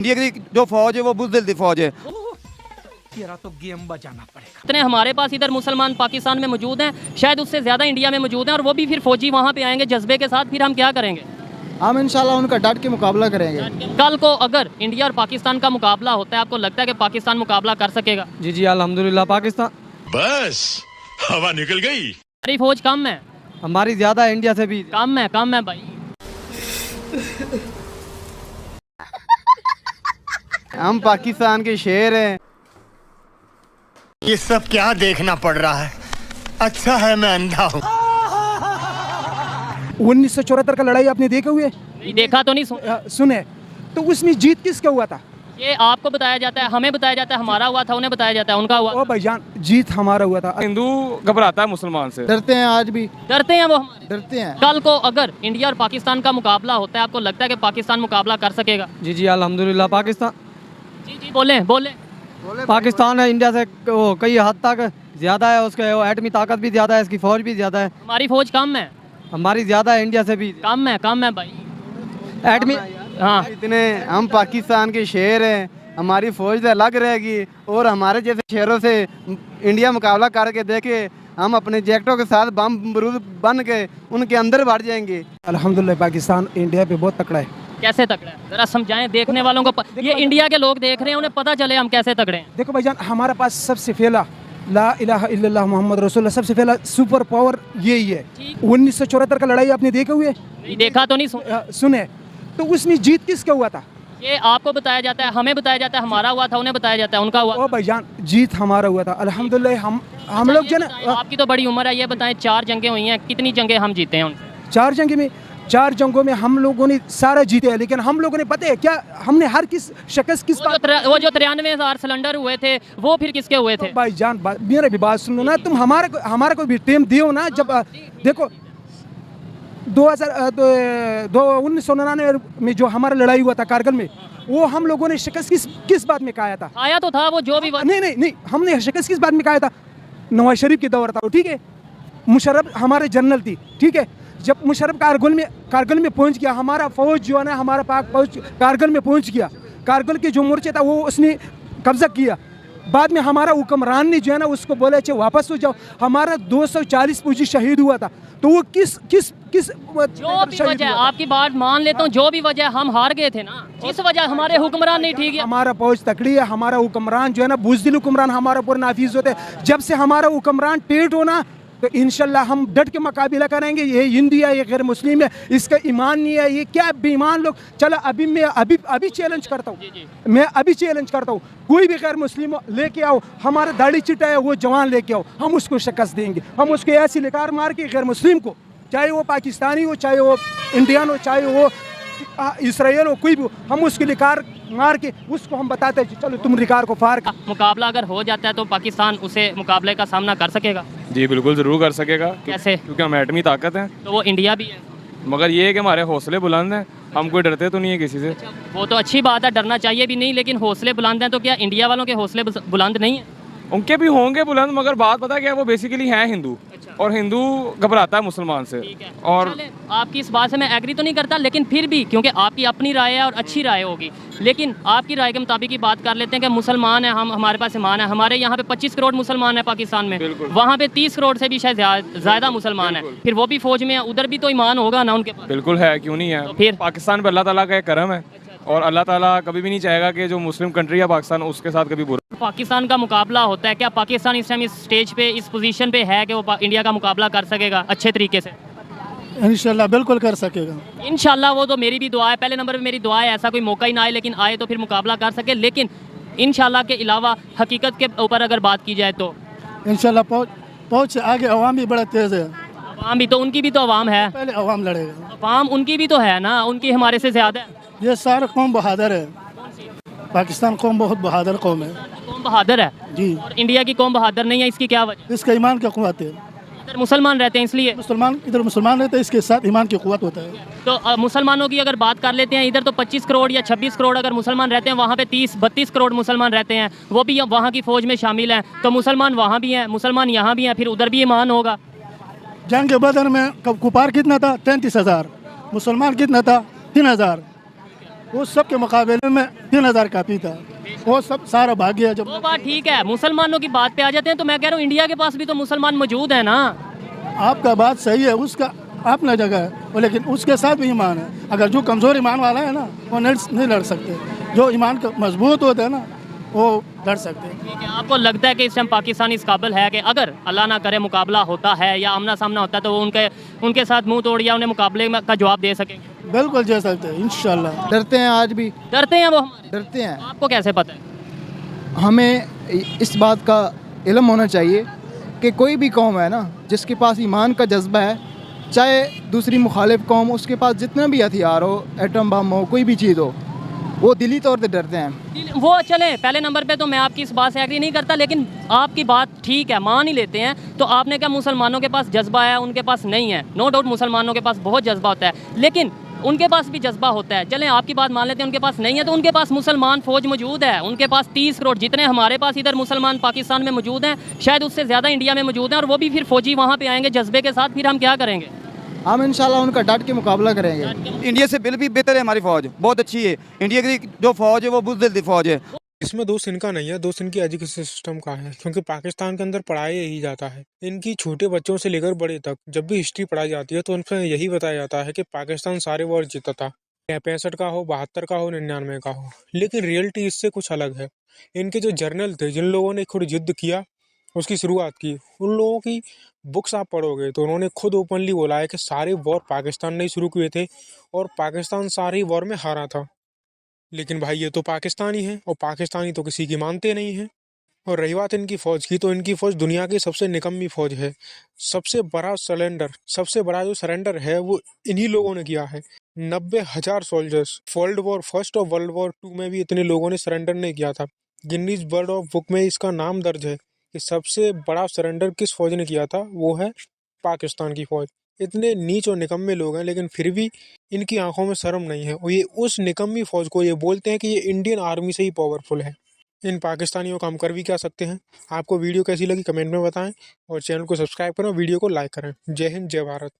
India की जो फौज है वो बुज़दिल दी फौज है। तेरा तो गेम बजाना पड़ेगा। इतने हमारे पास इधर मुसलमान पाकिस्तान में मौजूद हैं, शायद उससे ज़्यादा इंडिया में मौजूद हैं, और वो भी फिर फौजी वहाँ पे आएंगे जज्बे के साथ, फिर हम क्या करेंगे? हम इंशाल्लाह उनका डट के मुकाबला करेंगे। कल को अगर इंडिया और पाकिस्तान का मुकाबला होता है, आपको लगता है कि पाकिस्तान मुकाबला कर सकेगा? जी जी अल्हम्दुलिल्लाह पाकिस्तान। बस हवा निकल गई। हमारी फौज कम है, हमारी ज़्यादा है, इंडिया से भी कम है भाई। हम पाकिस्तान के शेर हैं। ये सब क्या देखना पड़ रहा है? अच्छा है मैं अंधा हूँ। 1974 का लड़ाई आपने देखे हुए? नहीं देखा तो नहीं सुने तो उसमें जीत किसका हुआ था? ये आपको बताया जाता है, हमें बताया जाता है हमारा हुआ था, उन्हें बताया जाता है उनका हुआ। ओ भाईजान, जीत हमारा हुआ था। हिंदू घबराता है मुसलमान से। डरते हैं, आज भी डरते हैं वो हमारे। डरते हैं। कल को अगर इंडिया और पाकिस्तान का मुकाबला होता है, आपको लगता है कि पाकिस्तान मुकाबला कर सकेगा? जी जी अल्हम्दुलिल्लाह पाकिस्तान। जी जी बोले पाकिस्तान है इंडिया से कई हद तक ज़्यादा है, उसके एटमी ताकत भी ज़्यादा है, इसकी फ़ौज भी ज़्यादा है। हमारी फौज कम है, हमारी ज़्यादा है, इंडिया से भी कम है भाई। एटमी। हाँ इतने हम पाकिस्तान के शेर हैं, हमारी फौज तो अलग रहेगी और हमारे जैसे शेरों से इंडिया मुकाबला करके देखे, हम अपने जैकेटों के साथ बम बरूद बन के उनके अंदर बढ़ जाएंगे। अल्हम्दुलिल्लाह पाकिस्तान इंडिया पे बहुत तकड़ा है। कैसे तगड़े हैं जरा समझाएं देखने वालों को। ये इंडिया के लोग देख रहे हैं, उन्हें पता चले हम कैसे तगड़े हैं। देखो भाईजान, हमारे पास सबसे पहला ला इलाहा इल्लल्लाह मोहम्मद रसूलुल्लाह, सबसे पहला सुपर पावर यही है। 1974 का लड़ाई आपने देखे हुए? नहीं देखा तो नहीं सुने तो उसमें जीत किसका हुआ था? ये आपको बताया जाता है, हमें बताया जाता है हमारा हुआ था, उन्हें बताया जाता है उनका हुआ। ओ भाईजान, जीत हमारा हुआ था अल्हम्दुलिल्लाह। हम लोग जो ना, आपकी तो बड़ी उम्र है, ये बताएं 4 जंगें हुई हैं, कितनी जंगें हम जीते हैं उनसे? 4 जंगों में हम लोगों ने सारा जीते हैं, लेकिन हम लोगों ने पता है क्या, हमने हर किस शख्स किस वो जो 93,000 सिलेंडर हुए थे वो फिर किसके हुए थे? भाईजान मेरा भी बात सुनो ना, तुम हमारे को भी टाइम दियो ना। जब देखो 1999 में जो हमारा लड़ाई हुआ था कारगिल में, वो हम लोगों ने शिकस्त किस बात में खाया था? आया तो था वो जो भी नहीं, हमने शिकस्त किस बात में खाया था? नवाज शरीफ के दौर था, ठीक है। मुशर्रफ हमारे जनरल थी, ठीक है। जब मुशर्रफ कारगिल में पहुंच गया, हमारा फौज जो है ना, हमारा पाक फौज कारगिल में पहुंच गया। कारगिल के जो मोर्चे था वो उसने कब्जा किया। बाद में हमारा हुक्मरान ने जो है ना उसको बोला अच्छा वापस हो जाओ। हमारा 240 फौजी शहीद हुआ था। तो वो किस जो भी वजह, आपकी बात मान लेता हूँ, जो भी वजह हम हार गए थे ना, जिस वजह हमारे हुक्मरान नहीं ठीक है। हमारा फौज तकड़ी है, हमारा हुक्मरान जो है ना बुज़दिल हुक्मरान हमारा पूरा नाफिज होते हैं। जब से हमारा हुक्मरान टेढ़ होना, तो इंशाल्लाह हम डट के मुकाबला करेंगे। ये हिंदी है, ये गैर मुस्लिम है, इसका ईमान नहीं है, ये क्या बेईमान लोग। चलो अभी चैलेंज करता हूँ, मैं अभी चैलेंज करता हूँ, कोई भी गैर मुस्लिम लेके आओ, हमारा दाढ़ी चिटा है वो जवान लेके आओ, हम उसको शिकस्त देंगे। हम उसको ऐसी लिकार मार के गैर मुस्लिम को, चाहे वो पाकिस्तानी हो, चाहे वो इंडियन हो, चाहे वो इसराइल हो, कोई भी हो, हम उसकी लिकार मार के उसको हम बताते हैं चलो तुम रिकार को फार कर। मुकाबला अगर हो जाता है तो पाकिस्तान उसे मुकाबले का सामना कर सकेगा? जी बिल्कुल ज़रूर कर सकेगा। कैसे? क्योंकि हम एटमी ताकत हैं। तो वो इंडिया भी है, मगर ये है कि हमारे हौसले बुलंद हैं, हम कोई डरते तो नहीं है किसी से। वो तो अच्छी बात है, डरना चाहिए भी नहीं, लेकिन हौसले बुलंद हैं तो क्या इंडिया वालों के हौसले बुलंद नहीं है? उनके भी होंगे बुलंद, मगर बात पता क्या है, वो बेसिकली हैं हिंदू, और हिंदू घबराता है मुसलमान से। और आपकी इस बात से मैं एग्री तो नहीं करता, लेकिन फिर भी क्योंकि आपकी अपनी राय है और अच्छी राय होगी, लेकिन आपकी राय के मुताबिक ही बात कर लेते हैं कि मुसलमान है हम, हमारे पास ईमान है। हमारे यहाँ पे 25 करोड़ मुसलमान है पाकिस्तान में, वहाँ पे 30 करोड़ से भी शायद ज़्यादा मुसलमान है, फिर वो भी फौज में है, उधर भी तो ईमान होगा ना उनके पास। बिल्कुल है, क्यों नहीं है। तो फिर पाकिस्तान पर अल्लाह ताला का एक करम है, और अल्लाह ताला कभी भी नहीं चाहेगा कि जो मुस्लिम कंट्री है पाकिस्तान, उसके साथ कभी बुरा। पाकिस्तान का मुकाबला होता है, क्या पाकिस्तान इस टाइम इस स्टेज पे, इस पोजीशन पे है कि वो इंडिया का मुकाबला कर सकेगा अच्छे तरीके से? इंशाल्लाह बिल्कुल कर सकेगा। इंशाल्लाह, वो तो मेरी भी दुआ है, पहले नंबर पे मेरी दुआ है ऐसा कोई मौका ही ना आए, लेकिन आए तो फिर मुकाबला कर सके। लेकिन इंशाल्लाह के अलावा हकीकत के ऊपर अगर बात की जाए तो इंशाल्लाह पहुँच आगे अवाम भी बड़ा तेज़ है। अवाम भी तो, उनकी भी तो अवाम है, पहले अवाम लड़ेगा। अवाम उनकी भी तो है ना, उनकी हमारे से ज़्यादा है। ये सारा कौम बहादुर है, पाकिस्तान कौम बहुत बहादुर कौम है। कौम बहादुर है जी, और इंडिया की कौम बहादुर नहीं है, इसकी क्या वजह? इसका ईमान की क़ुव्वत है। इधर मुसलमान रहते हैं इसलिए। इधर मुसलमान रहते हैं, इसके साथ ईमान की क़ुव्वत होता है। तो मुसलमानों की अगर बात कर लेते हैं, इधर तो 25 करोड़ या 26 करोड़ अगर मुसलमान रहते हैं, वहाँ पे 30-32 करोड़ मुसलमान रहते हैं, वो भी वहाँ की फ़ौज में शामिल हैं। तो मुसलमान वहाँ भी हैं, मुसलमान यहाँ भी हैं, फिर उधर भी ईमान होगा। जंग बदर में कुफार कितना था? 33,000। मुसलमान कितना था? 3,000। वो सब के मुकाबले में 3000 काफ़ी था। वो सब सारा भाग गया जब। वो बात ठीक है, मुसलमानों की बात पे आ जाते हैं तो मैं कह रहा हूँ इंडिया के पास भी तो मुसलमान मौजूद है ना। आपका बात सही है, उसका अपना जगह है वो, लेकिन उसके साथ भी ईमान है। अगर जो कमज़ोर ईमान वाला है ना वो नहीं लड़ सकते, जो ईमान का मजबूत होता है ना वो लड़ सकते हैं। ठीक है, आपको लगता है कि इस टाइम पाकिस्तान इस काबिल है कि अगर अल्लाह ना करे मुकाबला होता है या आमना सामना होता है तो वो उनके साथ मुंह तोड़ या उन्हें मुकाबले का जवाब दे सकेंगे? बिल्कुल दे सकते हैं इंशाल्लाह। डरते हैं आज भी, डरते हैं वो हमारे? डरते हैं। आपको कैसे पता है? हमें इस बात का इल्म होना चाहिए कि कोई भी कौम है ना जिसके पास ईमान का जज्बा है, चाहे दूसरी मुखालिफ कौम, उसके पास जितना भी हथियार हो, एटम बम हो, कोई भी चीज़ हो, वो दिली तौर पे डरते हैं। वो चले पहले नंबर पे तो मैं आपकी इस बात से एग्री नहीं करता, लेकिन आपकी बात ठीक है, मान ही लेते हैं। तो आपने क्या मुसलमानों के पास जज्बा है, उनके पास नहीं है? नो डाउट मुसलमानों के पास बहुत जज्बा होता है, लेकिन उनके पास भी जज्बा होता है। चलें आपकी बात मान लेते हैं, उनके पास नहीं है तो उनके पास मुसलमान फ़ौज मौजूद है। उनके पास 30 करोड़ जितने हमारे पास इधर मुसलमान पाकिस्तान में मौजूद हैं, शायद उससे ज़्यादा इंडिया में मौजूद हैं, और वो भी फिर फ़ौजी वहाँ पे आएंगे जज्बे के साथ। फिर हम क्या करेंगे? हम इंशाल्लाह उनका डट के मुकाबला करेंगे। इंडिया से बिल भी बेहतर है, हमारी फौज बहुत अच्छी है। इंडिया की जो फौज है वो बुज़दिल दी फौज है। इसमें दोष इनका नहीं है, दोष इनकी एजुकेशन सिस्टम का है, क्योंकि पाकिस्तान के अंदर पढ़ाया यही जाता है। इनकी छोटे बच्चों से लेकर बड़े तक जब भी हिस्ट्री पढ़ाई जाती है तो उनसे यही बताया जाता है कि पाकिस्तान सारे वॉर जीता था, 65 का हो, 72 का हो, 99 का हो। लेकिन रियलिटी इससे कुछ अलग है। इनके जो जर्नल थे, जिन लोगों ने खुद युद्ध किया, उसकी शुरुआत की, उन लोगों की बुक्स आप पढ़ोगे तो उन्होंने खुद ओपनली बोला है कि सारे वॉर पाकिस्तान ने शुरू किए थे और पाकिस्तान सारे वॉर में हारा था। लेकिन भाई ये तो पाकिस्तानी है और पाकिस्तानी तो किसी की मानते नहीं हैं। और रही बात इनकी फ़ौज की, तो इनकी फ़ौज दुनिया की सबसे निकम्मी फ़ौज है। सबसे बड़ा जो सरेंडर है वो इन्हीं लोगों ने किया है। 90,000 सोल्जर्स, वर्ल्ड वॉर फर्स्ट और वर्ल्ड वॉर 2 में भी इतने लोगों ने सरेंडर नहीं किया था। गिनीज वर्ल्ड ऑफ बुक में इसका नाम दर्ज है कि सबसे बड़ा सरेंडर किस फ़ौज ने किया था, वो है पाकिस्तान की फ़ौज। इतने नीच और निकम्मे लोग हैं, लेकिन फिर भी इनकी आंखों में शर्म नहीं है और ये उस निकम्मी फ़ौज को ये बोलते हैं कि ये इंडियन आर्मी से ही पावरफुल है। इन पाकिस्तानियों का हम कर भी क्या सकते हैं। आपको वीडियो कैसी लगी कमेंट में बताएं और चैनल को सब्सक्राइब करें, वीडियो को लाइक करें। जय हिंद, जय भारत।